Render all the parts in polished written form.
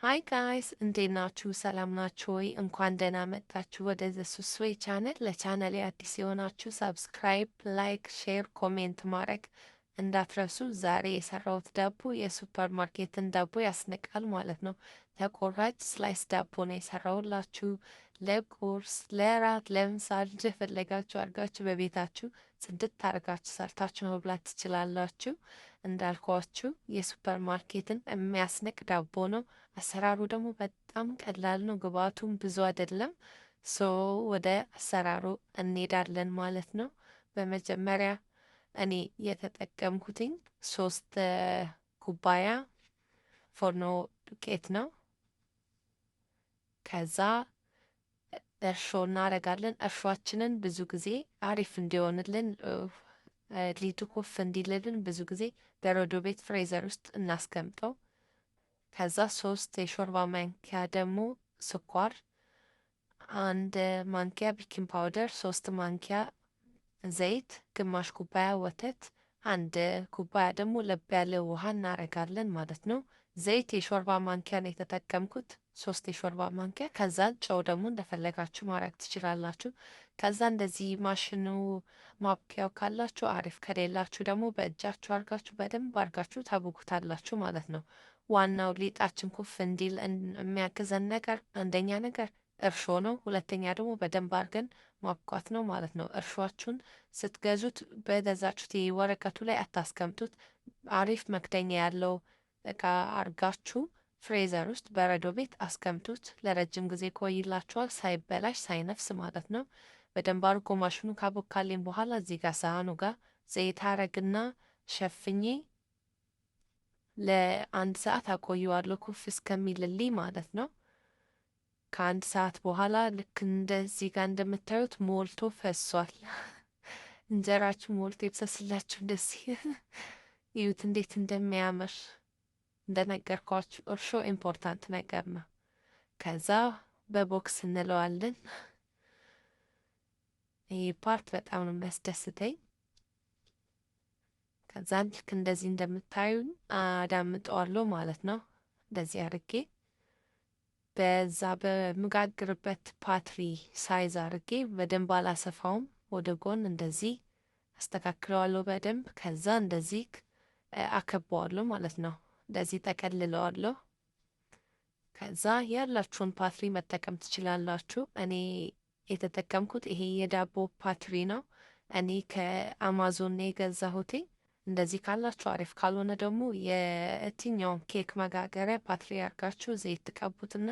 ሃይ ጋይስ እንዴት ናችሁ? ሰላም ናችሁ ወይ? እንኳን ደህና መጣችሁ ወደ ዘ ሱስዌ ቻናል። ለቻናሌ አዲስ የሆናችሁ ሰብስክራይብ፣ ላይክ፣ ሼር፣ ኮሜንት ማድረግ እንዳትረሱ። ዛሬ የሰራሁት ዳቦ የሱፐር ማርኬትን ዳቦ ያስንቃል ማለት ነው። ተቆራጭ ስላይስ ዳቦ ነው የሰራሁላችሁ። ለቁርስ፣ ለራት፣ ለምሳ እንደፈለጋችሁ አድርጋችሁ በቤታችሁ ጽድት አድርጋችሁ ሰርታችሁ መብላት ትችላላችሁ። እንዳልኳችሁ የሱፐር ማርኬትን የሚያስንቅ ዳቦ ነው። አሰራሩ ደግሞ በጣም ቀላል ነው። ግብአቱም ብዙ አይደለም። ሶ ወደ አሰራሩ እንሄዳለን ማለት ነው። በመጀመሪያ እኔ የተጠቀምኩትኝ 3 ኩባያ ፎርኖ ዱቄት ነው። ከዛ እርሾ እናደርጋለን። እርሾአችንን ብዙ ጊዜ አሪፍ እንዲሆንልን ሊጡ ኩፍ እንዲልልን ብዙ ጊዜ በረዶ ቤት ፍሬዘር ውስጥ እናስቀምጠው። ከዛ 3 የሾርባ ማንኪያ ደግሞ ስኳር፣ 1 ማንኪያ ቤኪንግ ፓውደር፣ 3 ማንኪያ ዘይት፣ ግማሽ ኩባያ ወተት፣ 1 ኩባያ ደግሞ ለብ ያለ ውሃ እናደርጋለን ማለት ነው። ዘይት የሾርባ ማንኪያ ነው የተጠቀምኩት፣ 3 የሾርባ ማንኪያ። ከዛ ጨው ደግሞ እንደፈለጋችሁ ማድረግ ትችላላችሁ። ከዛ እንደዚህ ማሽኑ ማብኪያው ካላችሁ አሪፍ፣ ከሌላችሁ ደግሞ በእጃችሁ አርጋችሁ በደንብ አርጋችሁ ታቦኩታላችሁ ማለት ነው። ዋናው ሊጣችን ኩፍ እንዲል የሚያግዘን ነገር አንደኛ ነገር እርሾ ነው። ሁለተኛ ደግሞ በደንብ አርገን ማብኳት ነው ማለት ነው። እርሾአችሁን ስትገዙት በገዛችሁት ወረቀቱ ላይ አታስቀምጡት። አሪፍ መክደኛ ያለው እቃ አርጋችሁ ፍሬዘር ውስጥ በረዶ ቤት አስቀምጡት። ለረጅም ጊዜ ቆይላችኋል፣ ሳይበላሽ ሳይነፍስ ማለት ነው። በደንብ አርጎ ማሽኑ ካቦካልኝ በኋላ እዚህ ጋር ሳህኑ ጋር ዘይት አረግና ሸፍኜ ለ1 ሰዓት አቆየዋለሁ ኩፍ እስከሚልልኝ ማለት ነው። ከ1 ሰዓት በኋላ ልክ እንደዚህ ጋር እንደምታዩት ሞልቶ ፈሷል። እንጀራችሁ ሞልቶ ይብሰስላችሁ። እንደዚህ እዩት እንዴት እንደሚያምር። እንደነገርኳችሁ እርሾ ኢምፖርታንት ነገር ነው። ከዛ በቦክስ እንለዋለን። ይህ ፓርት በጣም ነው የሚያስደስተኝ። ከዛ ልክ እንደዚህ እንደምታዩን አዳምጠዋለሁ ማለት ነው። እንደዚህ አርጌ በዛ በምጋግርበት ፓትሪ ሳይዝ አርጌ በደንብ አላሰፋውም። ወደ ጎን እንደዚህ አስተካክለዋለሁ በደንብ። ከዛ እንደዚህ አከበዋለሁ ማለት ነው። እንደዚህ ጠቀልለዋለሁ። ከዛ ያላችሁን ፓትሪ መጠቀም ትችላላችሁ። እኔ የተጠቀምኩት ይሄ የዳቦ ፓትሪ ነው። እኔ ከአማዞን የገዛሁት። እንደዚህ ካላችሁ አሪፍ፣ ካልሆነ ደግሞ የትኛውን ኬክ መጋገሪያ ፓትሪ አርጋችሁ ዘይት ትቀቡትና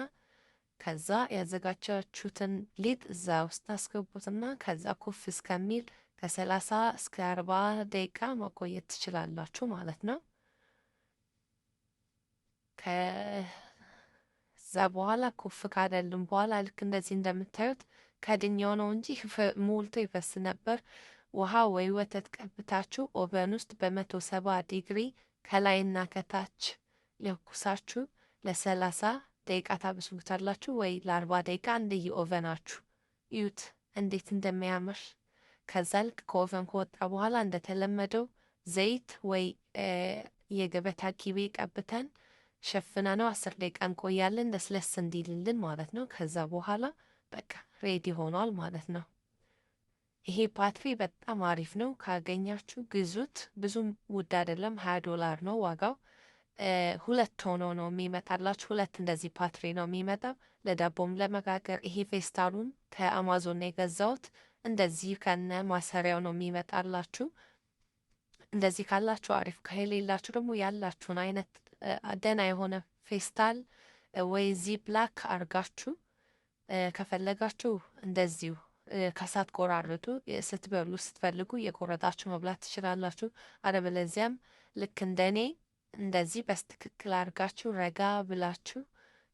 ከዛ ያዘጋጃችሁትን ሊጥ እዛ ውስጥ አስገቡትና ከዛ ኩፍ እስከሚል ከ30 እስከ 40 ደቂቃ መቆየት ትችላላችሁ ማለት ነው። ከዛ በኋላ ኩፍ ካደልን በኋላ ልክ እንደዚህ እንደምታዩት ከድኛው ነው እንጂ ሞልቶ ይፈስ ነበር። ውሃ ወይ ወተት ቀብታችሁ ኦቨን ውስጥ በ170 ዲግሪ ከላይና ከታች ለኩሳችሁ ለ30 ደቂቃ ታበስሉታላችሁ፣ ወይ ለ40 ደቂቃ እንደየ ኦቨናችሁ። እዩት እንዴት እንደሚያምር። ከዛ ልክ ከኦቨን ከወጣ በኋላ እንደተለመደው ዘይት ወይ የገበታ ቂቤ ቀብተን ሸፍነ ነው 10 ደቂቃ እንቆያለን፣ ለስለስ እንዲልልን ማለት ነው። ከዛ በኋላ በቃ ሬዲ ሆኗል ማለት ነው። ይሄ ፓትሪ በጣም አሪፍ ነው። ካገኛችሁ ግዙት። ብዙም ውድ አይደለም፣ $20 ነው ዋጋው። 2 ሆኖ ነው የሚመጣላችሁ። 2 እንደዚህ ፓትሪ ነው የሚመጣው ለዳቦም ለመጋገር። ይሄ ፌስታሉን ከአማዞን ነው የገዛሁት። እንደዚህ ከነ ማሰሪያው ነው የሚመጣላችሁ። እንደዚህ ካላችሁ አሪፍ፣ ከሌላችሁ ደግሞ ያላችሁን አይነት ደህና የሆነ ፌስታል ወይ ዚፕላክ አርጋችሁ ከፈለጋችሁ እንደዚሁ ከሳት ቆራርጡ። ስትበሉ ስትፈልጉ የቆረጣችሁ መብላት ትችላላችሁ። አለበለዚያም ልክ እንደኔ እንደዚህ በስትክክል አርጋችሁ ረጋ ብላችሁ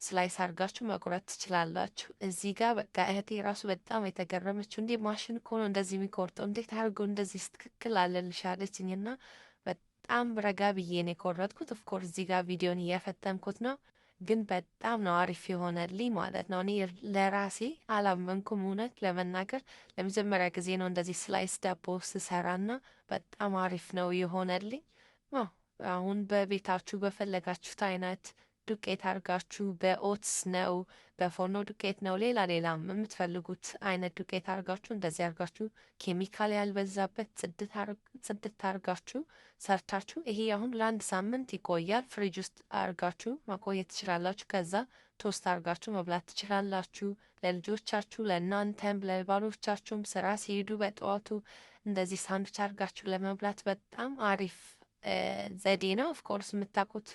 ስላይስ አርጋችሁ መቁረጥ ትችላላችሁ። እዚህ ጋር በቃ እህቴ ራሱ በጣም የተገረመችው እንዴ ማሽን እኮ ነው እንደዚህ የሚቆርጠው እንዴት አድርገው እንደዚህ ስትክክል አለልሽ አለችኝና በጣም ረጋ ብዬ ነው የቆረጥኩት። ኦፍኮርስ እዚህ ጋር ቪዲዮን እየፈተምኩት ነው፣ ግን በጣም ነው አሪፍ የሆነልኝ ማለት ነው። እኔ ለራሴ አላመንኩም። እውነት ለመናገር ለመጀመሪያ ጊዜ ነው እንደዚህ ስላይስ ዳቦ ስሰራና በጣም አሪፍ ነው የሆነልኝ። አሁን በቤታችሁ በፈለጋችሁት አይነት ዱቄት አድርጋችሁ በኦትስ ነው በፎርኖ ዱቄት ነው ሌላም የምትፈልጉት አይነት ዱቄት አድርጋችሁ እንደዚህ አድርጋችሁ ኬሚካል ያልበዛበት ጽድት አድርጋችሁ ሰርታችሁ ይሄ አሁን ለአንድ ሳምንት ይቆያል። ፍሪጅ ውስጥ አድርጋችሁ ማቆየት ትችላላችሁ። ከዛ ቶስት አድርጋችሁ መብላት ትችላላችሁ። ለልጆቻችሁ፣ ለእናንተም፣ ለባሎቻችሁም ስራ ሲሄዱ በጠዋቱ እንደዚህ ሳንዱች አድርጋችሁ ለመብላት በጣም አሪፍ ዘዴ ነው። ኦፍኮርስ የምታውቁት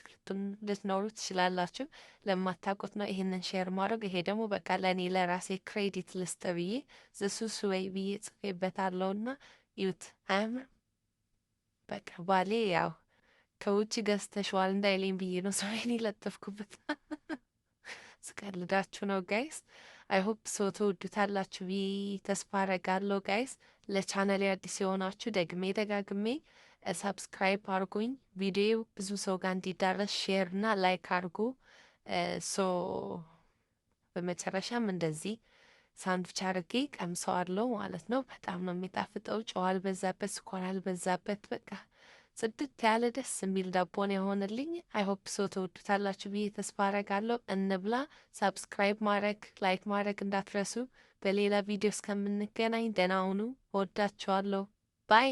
ልትኖሩ ትችላላችሁ። ለማታውቁት ነው ይሄንን ሼር ማድረግ። ይሄ ደግሞ በቃ ለእኔ ለራሴ ክሬዲት ልስጥ ብዬ ዘሱስ ወይ ብዬ ጽፌበታለሁና ይዩት። አያምርም? በቃ ባሌ ያው ከውጭ ገዝተሽዋል እንዳይለኝ ብዬ ነው ስሜን የለጠፍኩበት። ስቀልዳችሁ ነው ጋይስ። አይ ሆፕ ሶ ትወዱታላችሁ ብዬ ተስፋ አረጋለሁ ጋይስ። ለቻናሌ አዲስ የሆናችሁ ደግሜ ደጋግሜ ሰብስክራይብ አርጉኝ። ቪዲዮ ብዙ ሰው ጋር እንዲዳረስ ሼር እና ላይክ አርጉ። ሶ በመጨረሻም እንደዚህ ሳንድዊች አርጌ ቀምሰዋለሁ ማለት ነው። በጣም ነው የሚጣፍጠው። ጨው አልበዛበት፣ ስኳር አልበዛበት። በቃ ጽድት ያለ ደስ የሚል ዳቦን የሆነልኝ። አይሆፕ ሶ ተወዱታላችሁ ብዬ ተስፋ አረጋለሁ። እንብላ። ሰብስክራይብ ማድረግ ላይክ ማድረግ እንዳትረሱ። በሌላ ቪዲዮ እስከምንገናኝ ደህና ሁኑ። ወዳችኋለሁ። ባይ